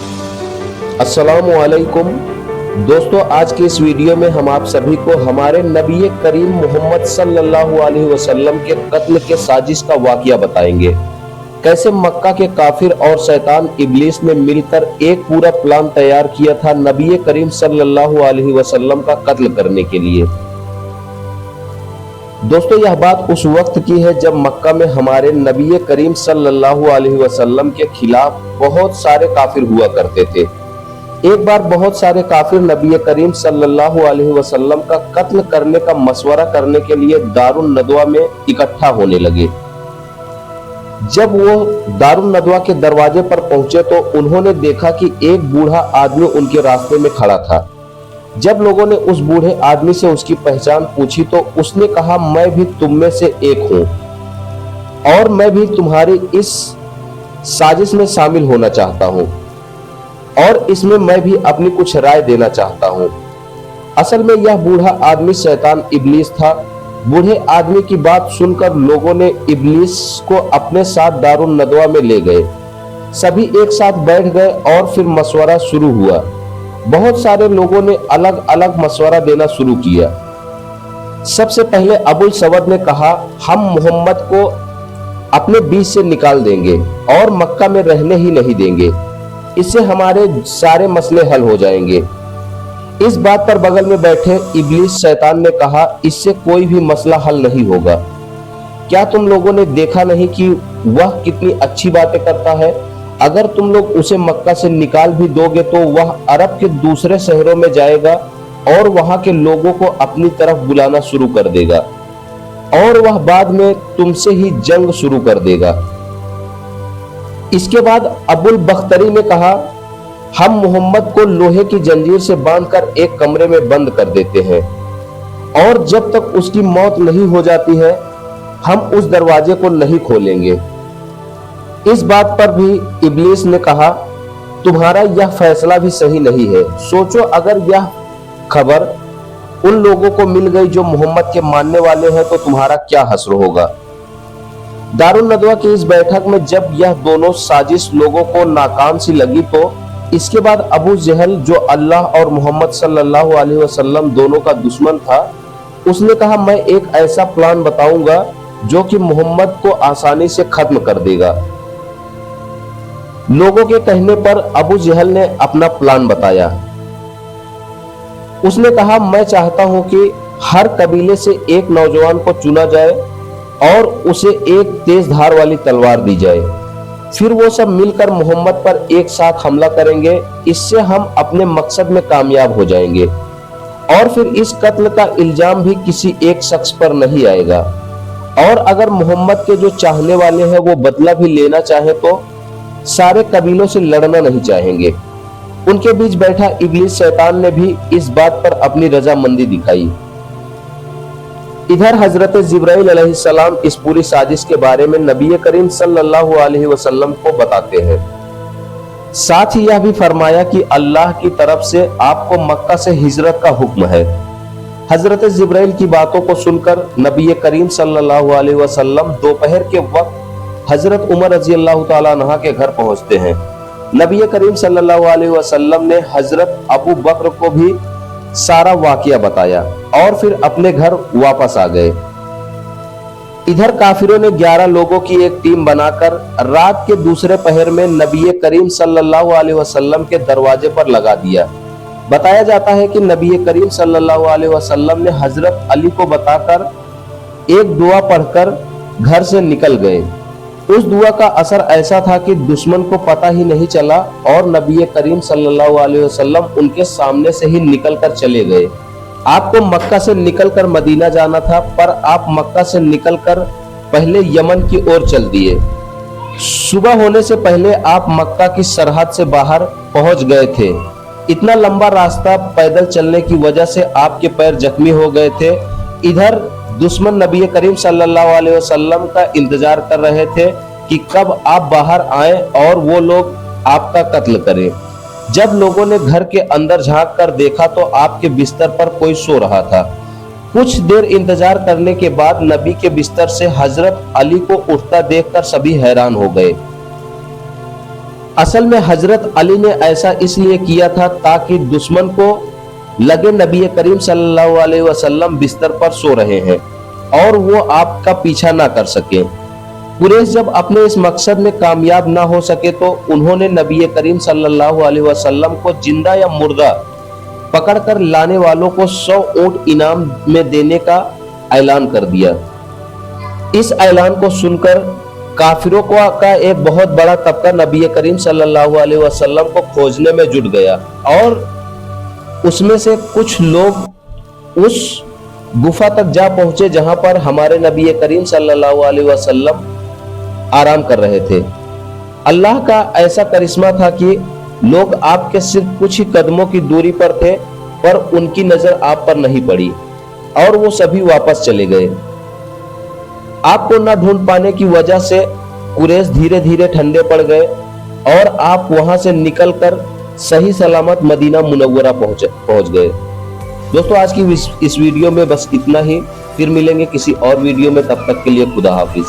अस्सलामुअलैकुम दोस्तों, आज की इस वीडियो में हम आप सभी को हमारे नबी करीम मोहम्मद सल्लल्लाहु अलैहि वसल्लम के कत्ल के साजिश का वाकया बताएंगे। कैसे मक्का के काफिर और शैतान इब्लीस ने मिलकर एक पूरा प्लान तैयार किया था नबी करीम सल्लल्लाहु अलैहि वसल्लम का कत्ल करने के लिए। दोस्तों, यह बात उस वक्त की है जब मक्का में हमारे नबी करीम सल्लल्लाहु अलैहि वसल्लम के खिलाफ बहुत सारे काफिर हुआ करते थे। एक बार बहुत सारे काफिर नबी करीम सल्लल्लाहु अलैहि वसल्लम का कत्ल करने का मशवरा करने के लिए दारुन नदवा में इकट्ठा होने लगे। जब वो दारुन नदवा के दरवाजे पर पहुंचे तो उन्होंने देखा कि एक बूढ़ा आदमी उनके रास्ते में खड़ा था। जब लोगों ने उस बूढ़े आदमी से उसकी पहचान पूछी तो उसने कहा, मैं भी तुम में से एक हूं और मैं भी तुम्हारी इस साजिश में शामिल होना चाहता हूं और इसमें मैं भी अपनी कुछ राय देना चाहता हूं। असल में यह बूढ़ा आदमी शैतान इब्लीस था। बूढ़े आदमी की बात सुनकर लोगों ने इब्लीस को अपने साथ दारुन नदवा में ले गए। सभी एक साथ बैठ गए और फिर मशवरा शुरू हुआ। बहुत सारे लोगों ने अलग अलग मशवरा देना शुरू किया। सबसे पहले अबुल सवद ने कहा, हम मोहम्मद को अपने बीच से निकाल देंगे और मक्का में रहने ही नहीं देंगे, इससे हमारे सारे मसले हल हो जाएंगे। इस बात पर बगल में बैठे इब्लीस शैतान ने कहा, इससे कोई भी मसला हल नहीं होगा। क्या तुम लोगों ने देखा नहीं कि वह कितनी अच्छी बातें करता है? अगर तुम लोग उसे मक्का से निकाल भी दोगे तो वह अरब के दूसरे शहरों में जाएगा और वहां के लोगों को अपनी तरफ बुलाना शुरू कर देगा और वह बाद में तुमसे ही जंग शुरू कर देगा। इसके बाद अबुल बख्तरी ने कहा, हम मोहम्मद को लोहे की जंजीर से बांधकर एक कमरे में बंद कर देते हैं और जब तक उसकी मौत नहीं हो जाती है हम उस दरवाजे को नहीं खोलेंगे। इस बात पर भी इब्लीस ने कहा, तुम्हारा यह फैसला भी सही नहीं है। सोचो, अगर यह खबर उन लोगों को मिल गई जो मोहम्मद के मानने वाले हैं तो तुम्हारा क्या हश्र होगा। दारुन नदवा की इस बैठक में जब यह दोनों साजिश लोगों को नाकाम सी लगी तो इसके बाद अबू जहल, जो अल्लाह और मोहम्मद सल्लल्लाहु अलैहि वसल्लम दोनों का दुश्मन था, उसने कहा, मैं एक ऐसा प्लान बताऊंगा जो कि मोहम्मद को आसानी से खत्म कर देगा। लोगों के कहने पर अबू जहल ने अपना प्लान बताया। उसने कहा, मैं चाहता हूं कि हर कबीले से एक नौजवान को चुना जाए और उसे एक तेज धार वाली तलवार दी जाए। फिर वो सब मिलकर मोहम्मद पर एक साथ हमला करेंगे। इससे हम अपने मकसद में कामयाब हो जाएंगे और फिर इस कत्ल का इल्जाम भी किसी एक शख्स पर नहीं आएगा। और अगर मोहम्मद के जो चाहने वाले हैं वो बदला भी लेना चाहे तो सारे कबीलों से लड़ना नहीं चाहेंगे। उनके बीच बैठा इब्लीस शैतान ने भी इस बात पर अपनी रजामंदी दिखाई। इधर हजरत जिब्राइल अलैहिस्सलाम इस पूरी साजिश के बारे में नबी करीम सल्लल्लाहु अलैहि वसल्लम को बताते हैं। साथ ही यह भी फरमाया कि अल्लाह की तरफ से आपको मक्का से हिजरत का हुक्म है। हजरत जिब्राइल की बातों को सुनकर नबी करीम सल्लल्लाहु अलैहि वसल्लम दोपहर के वक्त हजरत उमर रजी अल्लाह तआला अन्हा के घर पहुंचते हैं। नबी करीम सल्लल्लाहु अलैहि वसल्लम ने हजरत अबू बकर को भी सारा वाकया बताया और फिर अपने घर वापस आ गए। इधर काफिरों ने 11 लोगों की एक टीम बनाकर रात के दूसरे पहर में नबी करीम सल्लल्लाहु अलैहि वसल्लम के दरवाजे पर लगा दिया। बताया जाता है कि नबी करीम सल्लल्लाहु अलैहि वसल्लम ने हजरत अली को बताकर एक दुआ पढ़कर घर से निकल गए। उस दुआ का असर ऐसा था कि दुश्मन को पता ही नहीं चला और नबी करीम सल्लल्लाहु अलैहि वसल्लम उनके सामने से ही निकलकर चले गए। आपको मक्का से निकलकर मदीना जाना था, पर आप मक्का से निकलकर पहले यमन की ओर चल दिए। सुबह होने से पहले आप मक्का की सरहद से बाहर पहुंच गए थे। इतना लंबा रास्ता पैदल चलने की वजह से आपके पैर जख्मी हो गए थे। इधर दुश्मन नबी करीम सल्लल्लाहु अलैहि वसल्लम का इंतजार कर रहे थे कि कब आप बाहर आए और वो लोग आपका कत्ल करें। जब लोगों ने घर के अंदर झांक कर देखा तो आपके बिस्तर पर कोई सो रहा था। कुछ देर इंतजार करने के बाद नबी के बिस्तर से हजरत अली को उठता देखकर सभी हैरान हो गए। असल में हजरत अली ने ऐसा इसलिए किया था ताकि दुश्मन को लगे नबी करीम सल्लल्लाहु अलैहि वसल्लम बिस्तर पर सो रहे हैं और वो आपका पीछा ना कर सके। कुरैश जब अपने इस मकसद में कामयाब ना हो सके तो उन्होंने नबी करीम सल्लल्लाहु अलैहि वसल्लम को जिंदा या मुर्दा पकड़कर लाने वालों को 100 ऊंट इनाम में देने का ऐलान कर दिया। इस ऐलान को सुनकर काफिरों का एक बहुत बड़ा तबका नबी करीम सल्लल्लाहु अलैहि वसल्लम को खोजने में जुट गया और उसमें से कुछ लोग उस गुफा तक जा पहुंचे जहां पर हमारे नबी करीम सल्लल्लाहु अलैहि वसल्लम आराम कर रहे थे। अल्लाह का ऐसा करिश्मा था कि लोग आपके सिर्फ कुछ ही कदमों की दूरी पर थे, पर उनकी नजर आप पर नहीं पड़ी और वो सभी वापस चले गए। आपको न ढूंढ पाने की वजह से कुरैश धीरे धीरे ठंडे पड़ गए और आप वहां से निकलकर सही सलामत मदीना मुनव्वरा पहुंच गए। दोस्तों, आज की इस वीडियो में बस इतना ही। फिर मिलेंगे किसी और वीडियो में, तब तक के लिए खुदा हाफिज।